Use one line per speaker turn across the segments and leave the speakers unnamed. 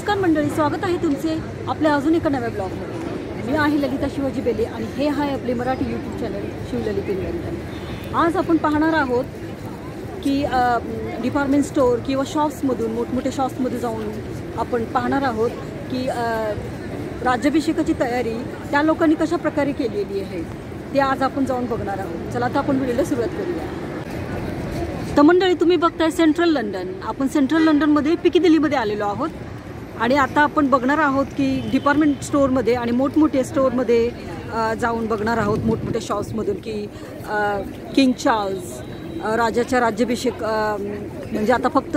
नमस्कार मंडळी, स्वागत आहे तुमचे आपल्या अजून एका नव्या ब्लॉगमध्ये। मी आहे ललिता शिवाजी बेले आणि हे आहे आपले मराठी यूट्यूब चॅनल शिवललित निरंजन। आज आपण पाहणार आहोत की डिपार्टमेंट स्टोर किंवा शॉप्समधून मोठमोठ्या शॉप्समध्ये जाऊन आपण पाहणार आहोत की राज्याभिषेकाची तयारी त्या लोकांनी कशा प्रकारे केलेली आहे ते आज आपण जाऊन बघणार आहोत। चला आता आपण व्हिडिओला सुरुवात करूया। तर मंडळी, तुम्ही बघताय सेंट्रल लंडन। आपण सेंट्रल लंडनमध्ये पिकिदिलीमध्ये आलेलो आहोत आणि आता आपण बघणार आहोत की डिपार्टमेंट स्टोअरमध्ये आणि मोठमोठ्या स्टोअरमध्ये जाऊन बघणार आहोत मोठमोठ्या शॉप्समधून की किंग चार्ल्स राजाचा राज्याभिषेक म्हणजे आता फक्त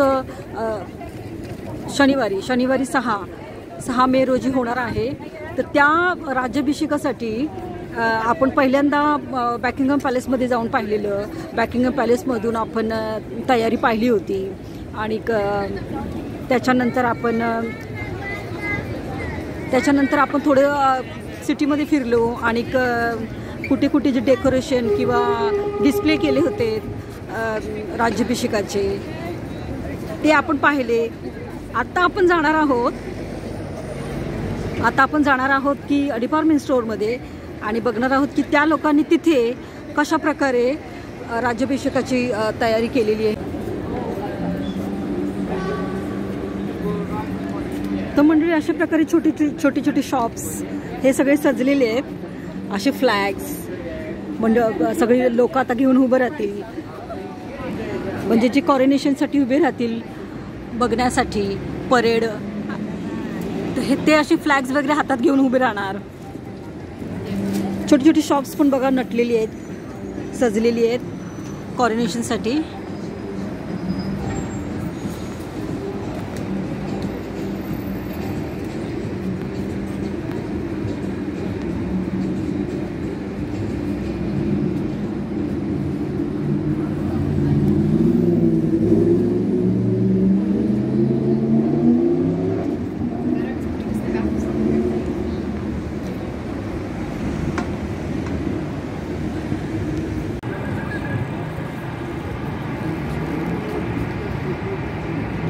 शनिवारी 6 मे रोजी होणार आहे। तर त्या राज्याभिषेकासाठी आपण पहिल्यांदा बॅकिंगम पॅलेसमध्ये जाऊन पाहिलेलं। बॅकिंगम पॅलेसमधून आपण तयारी पाहिली होती आणि त्याच्यानंतर आपण थोडं सिटीमध्ये फिरलो आणि कुठे कुठे जे डेकोरेशन किंवा डिस्प्ले केले होते राज्याभिषेकाचे ते आपण पाहिले। आता आपण जाणार आहोत की डिपार्टमेंट स्टोअरमध्ये आणि बघणार आहोत की त्या लोकांनी तिथे कशा प्रकारे राज्याभिषेकाची तयारी केलेली आहे। तर मंडळी, अशा प्रकारे छोटी शॉप्स हे सगळे सजलेले आहेत। असे फ्लॅग्स म्हणजे सगळे लोक आता घेऊन उभे राहतील, म्हणजे जे कॉरोनेशनसाठी उभे राहतील बघण्यासाठी परेड, ते असे फ्लॅग्स वगैरे हातात घेऊन उभे राहणार। छोटी शॉप्स पण बघा नटलेली आहेत, सजलेली आहेत कॉरोनेशनसाठी।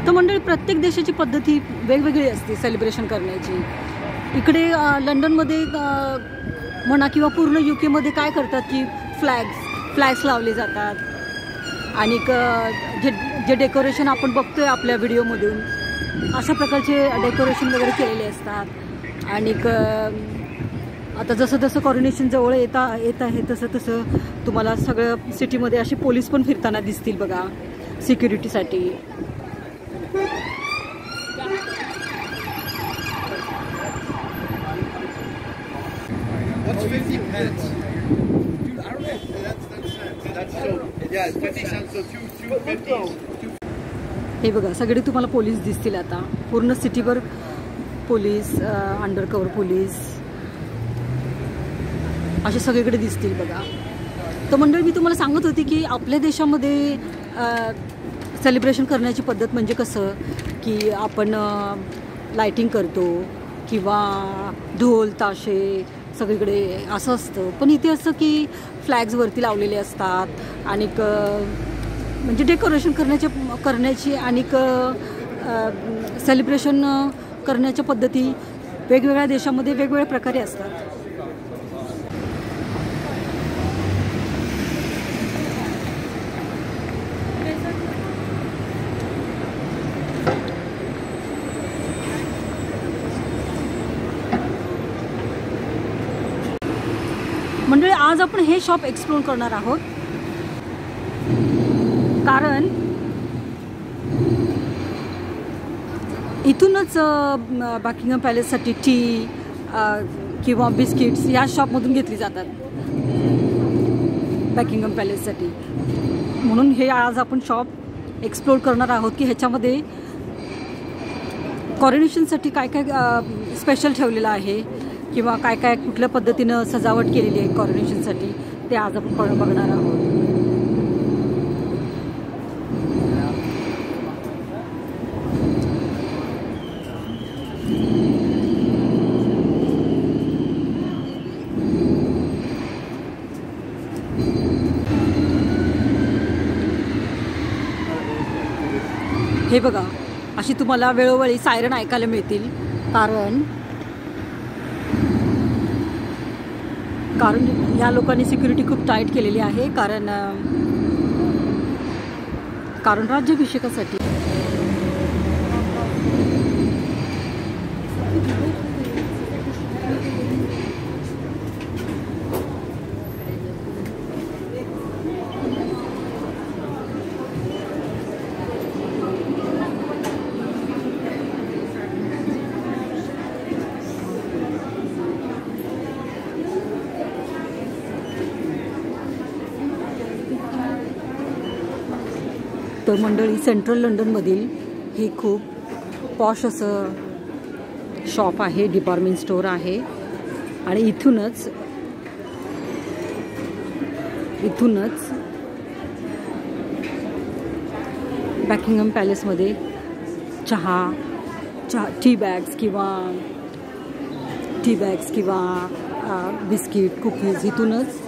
तर मंडळी, प्रत्येक देशाची पद्धती वेगवेगळी असते सेलिब्रेशन करण्याची। इकडे लंडनमध्ये म्हणा किंवा पूर्ण UK काय करतात की फ्लॅग्स लावले जातात आणि जे डेकोरेशन आपण बघतोय आपल्या व्हिडिओमधून अशा प्रकारचे डेकोरेशन वगैरे केलेले असतात। आणि आता जसं कॉरोनेशन जवळ येत आहे तसं तुम्हाला सगळं सिटीमध्ये असे पोलीस पण फिरताना दिसतील बघा सिक्युरिटीसाठी।
What's 50 pence? Dude, I don't know. That's so. Yeah, it's 50 cents. So two 50s.
हे बघा, सगळे तुम्हाला पोलीस दिसतील आता। पूर्ण सिटीवर पोलीस, अंडरकव्हर पोलीस असे सगळीकडे दिसतील बघा। तर मंडळी, मी तुम्हाला सांगत होती की आपल्या देशामध्ये सेलिब्रेशन करण्याची पद्धत म्हणजे कसं की आपण लाइटिंग करतो किंवा ढोल ताशे सगळीकडे असं असतं, पण इथे असं की फ्लॅग्स वरती लावलेले असतात आणि म्हणजे डेकोरेशन करण्याची आणि सेलिब्रेशन करण्याच्या पद्धती वेगवेगळ्या देशामध्ये वेगवेगळ्या प्रकारे असतात। मंडळी, आज आपण हे शॉप एक्सप्लोर करणार आहोत कारण इथूनच बॅकिंगम पॅलेससाठी टी किंवा बिस्किट्स या शॉपमधून घेतली जातात बॅकिंगम पॅलेससाठी। म्हणून हे आज आपण शॉप एक्सप्लोर करणार आहोत की ह्याच्यामध्ये कॉरोनेशनसाठी काय स्पेशल ठेवलेलं आहे किंवा काय कुठल्या पद्धतीनं सजावट केलेली आहे कॉरोनेशनसाठी ते आज आपण बघणार आहोत। हे बघा, अशी तुम्हाला वेळोवेळी सायरन ऐकायला मिळतील, कारण या लोकांनी सिक्युरिटी खूप टाईट केलेली आहे, कारण राज्याभिषेकासाठी. तर मंडळी, सेंट्रल लंडनमधील हे खूप पॉश असं शॉप आहे, डिपार्टमेंट स्टोअर आहे. आणि इथूनच बॅकिंगहॅम पॅलेसमध्ये चहा टी बॅग्स किंवा बिस्किट, कुकीज इथूनच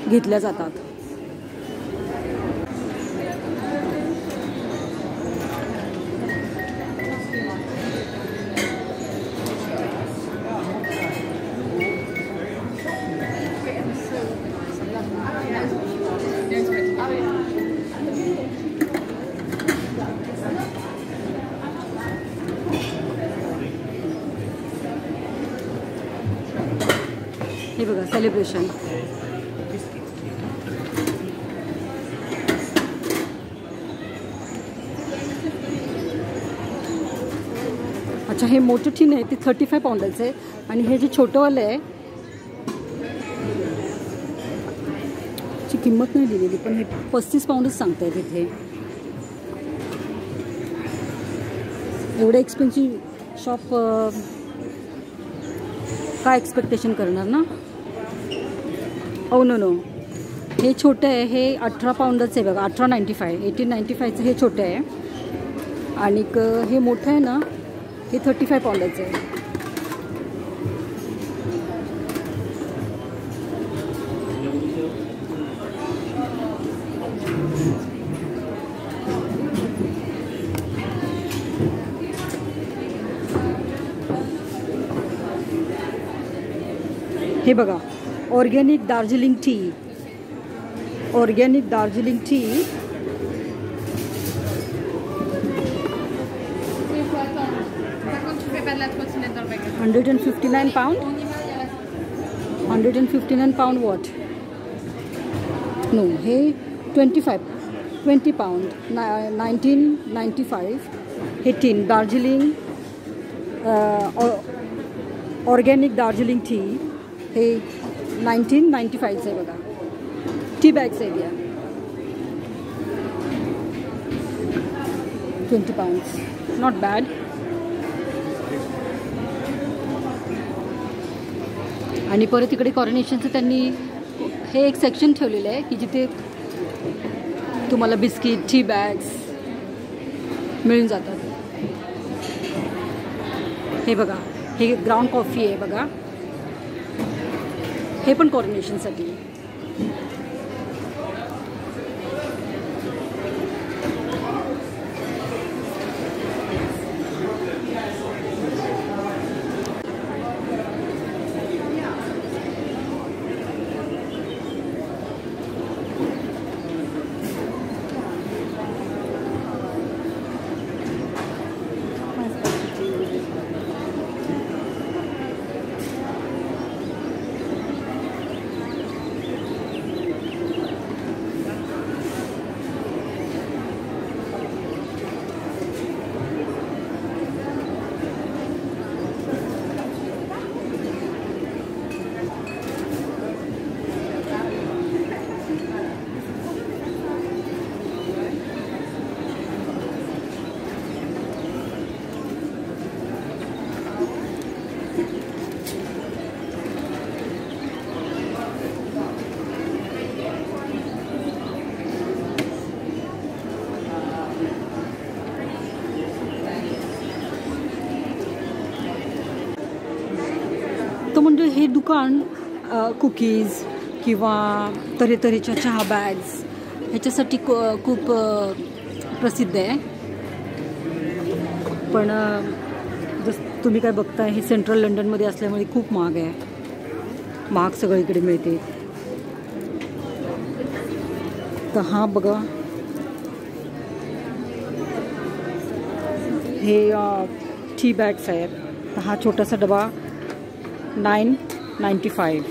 घेतल्या जातात. हे बघा, सेलिब्रेशन. अच्छा, हे मोठं टीन आहे ते 35 पाऊंडाचं आहे, आणि हे जे छोटंवालं आहे ची किंमत नाही दिलेली, पण हे 35 पाऊंडच सांगतायत इथे. एवढं एक्सपेन्सिव्ह शॉप काय एक्सपेक्टेशन करणार ना. नो, हे छोटं आहे, हे 18 पाऊंडचं आहे बघा, 1895चं हे छोटं आहे, आणि हे मोठं आहे ना, हे 35 पाऊंडचं आहे. हे बघा, organic Darjeeling tea. Organic Darjeeling tea 159 pound. 159 pound what? No, हे 20 पाउंड 1995. हे tin Darjeeling organic Darjeeling tea हे 1995चं आहे बघा. टी बॅग्स आहे या 20 पाउंड्स. Not bad. आणि परत इकडे कॉरोनेशनचं त्यांनी हे एक सेक्शन ठेवलेलं आहे की जिथे तुम्हाला बिस्किट, टी बॅग्स मिळून जातात. हे बघा, हे ग्राउंड कॉफी आहे बघा, हे पण कॉरोनेशनसाठी. तर म्हणजे हे दुकान कुकीज किंवा तऱ्हेतऱ्हेच्या चहा बॅग्स ह्याच्यासाठी खूप प्रसिद्ध आहे. पण जसं तुम्ही काय बघताय हे सेंट्रल लंडनमध्ये असल्यामुळे खूप महाग आहे. महाग सगळीकडे मिळते. तर हा बघा, हे टी बॅग्स आहेत. तर हा छोटासा डबा 9.95.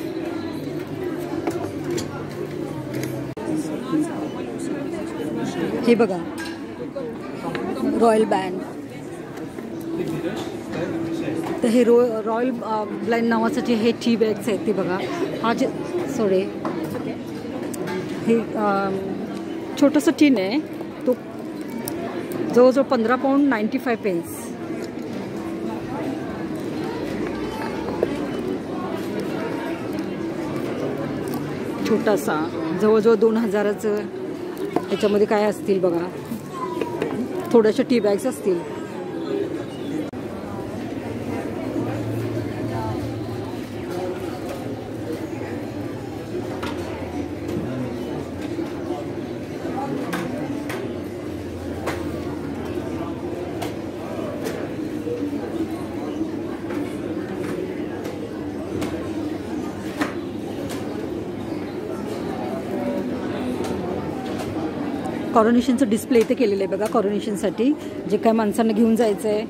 हे बघा रॉयल बँड. तर हे रॉयल ब्लँड नावाचं जे हे टी बॅग्स आहेत ते बघा. हा जे हे छोटंसं टीन आहे. तो जवळजवळ 15 पाऊंड 95 पेन्स. छोटासा जवळजवळ 2000चं. ह्याच्यामध्ये काय असतील बघा, थोड्याशा टी बॅग्स असतील. कॉरोनेशनचं डिस्प्ले इथे केलेलं आहे बघा. कॉरोनेशनसाठी जे काय माणसांना घेऊन जायचं आहे.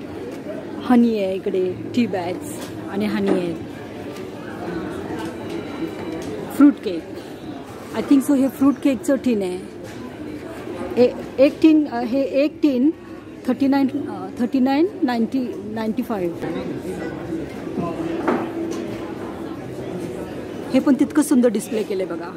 हनी आहे इकडे, टी बॅग्स आणि हनी आहे. Fruit cake, I think so हे फ्रूट केकचं टीन आहे. एक टीन, हे एक टीन 39.95. हे पण तितकं सुंदर डिस्प्ले केलं आहे बघा.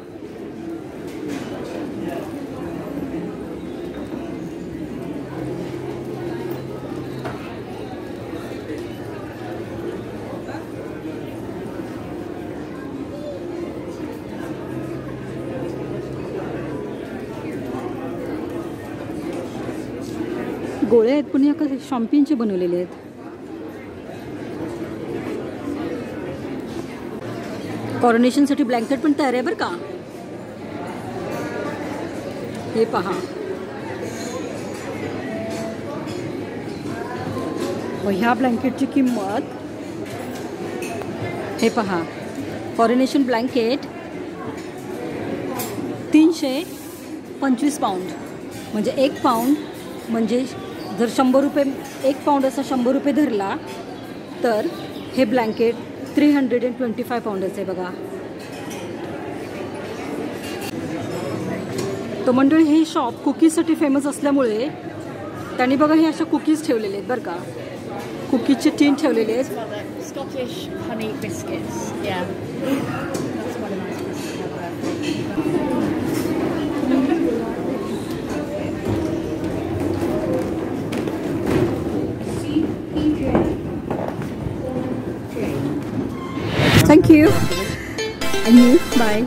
गोळे आहेत पण या शॉम्पिनचे बनवलेले आहेत. कॉरोनेशनसाठी ब्लँकेट पण तयार आहे बरं का. हे पहा, ह्या ब्लँकेटची किंमत हे पहा. Coronation blanket 325 pound. म्हणजे 1 पाऊंड म्हणजे जर 100 रुपये, 1 पाऊंड असा 100 रुपये धरला तर हे ब्लँकेट 325 पाऊंडाचं आहे बघा. तर मंडळी, हे शॉप कुकीजसाठी फेमस असल्यामुळे त्यांनी बघा हे अशा कुकीज ठेवलेले आहेत बरं का. कुकीजचे टीन ठेवलेले आहेत.
Scottish honey biscuits. Yeah. That's one of my
Thank you. And you. Bye.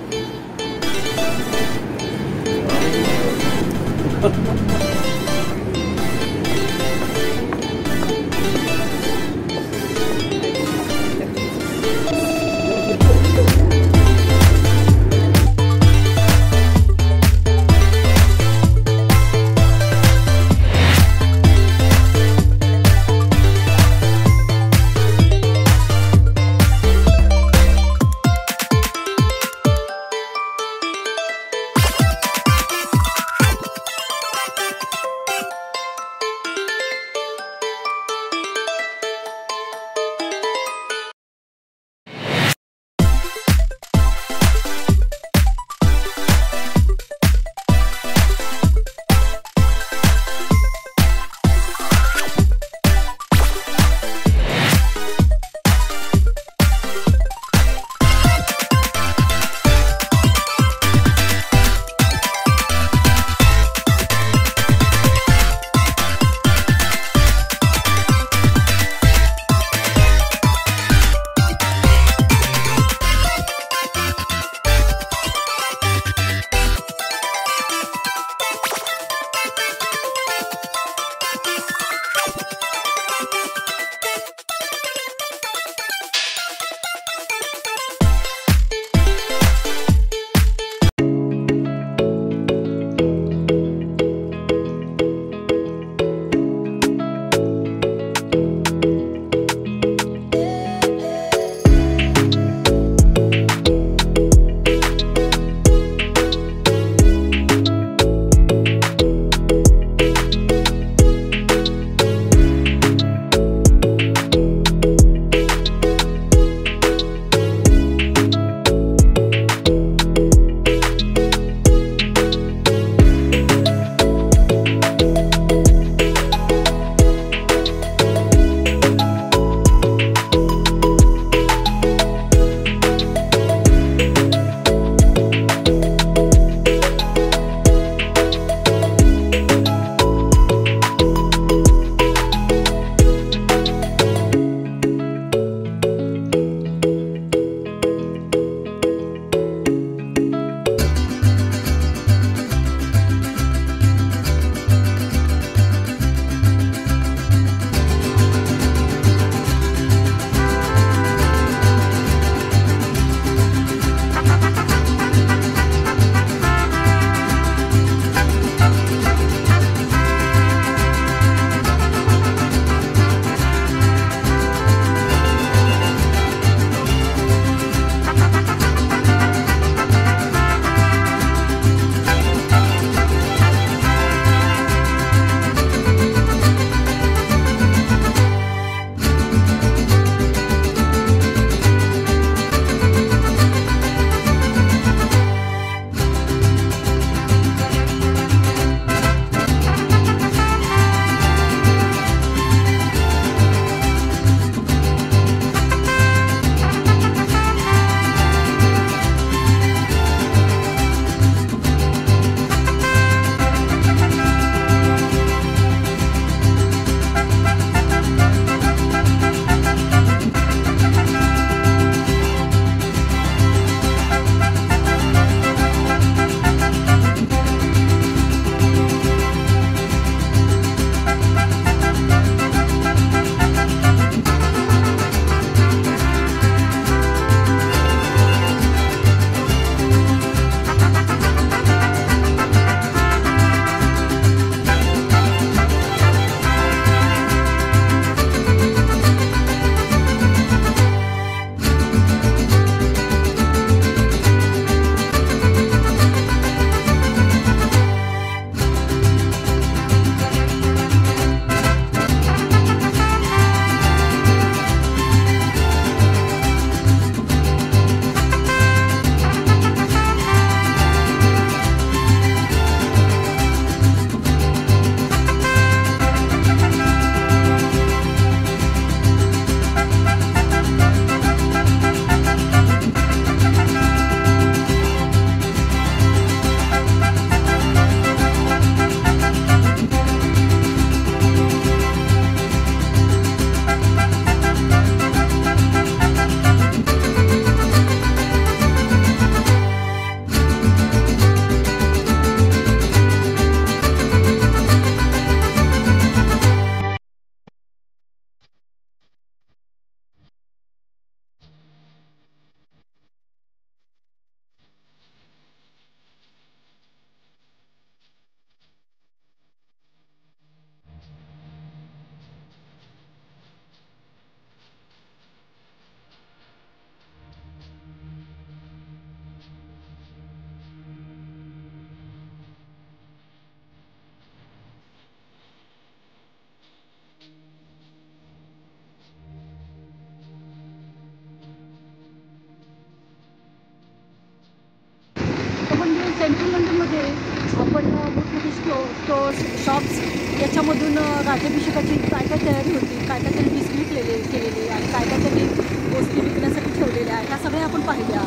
तो शॉप्स याच्यामधून राज्याभिषेकाची काय काय तयारी होती, काय काय त्यांनी डिस्प्ले केलेली आणि काय काय त्यांनी गोष्टी विकण्यासाठी ठेवलेल्या ह्या सगळ्या आपण पाहिल्या.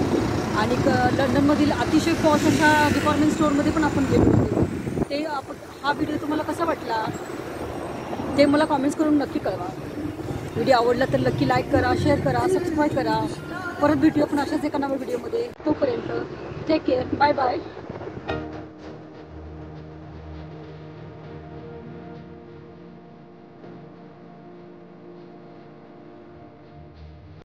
आणि लंडनमधील अतिशय पॉश अशा डिपार्टमेंट स्टोअरमध्ये पण आपण गेलो होतो. ते हा व्हिडिओ तुम्हाला कसा वाटला ते मला कॉमेंट्स करून नक्की कळवा. व्हिडिओ आवडला तर नक्की लाईक करा, शेअर करा, सबस्क्राईब करा. परत भेटूया आपण अशाच एका नव्या व्हिडिओमध्ये. तोपर्यंत टेक केअर, बाय बाय.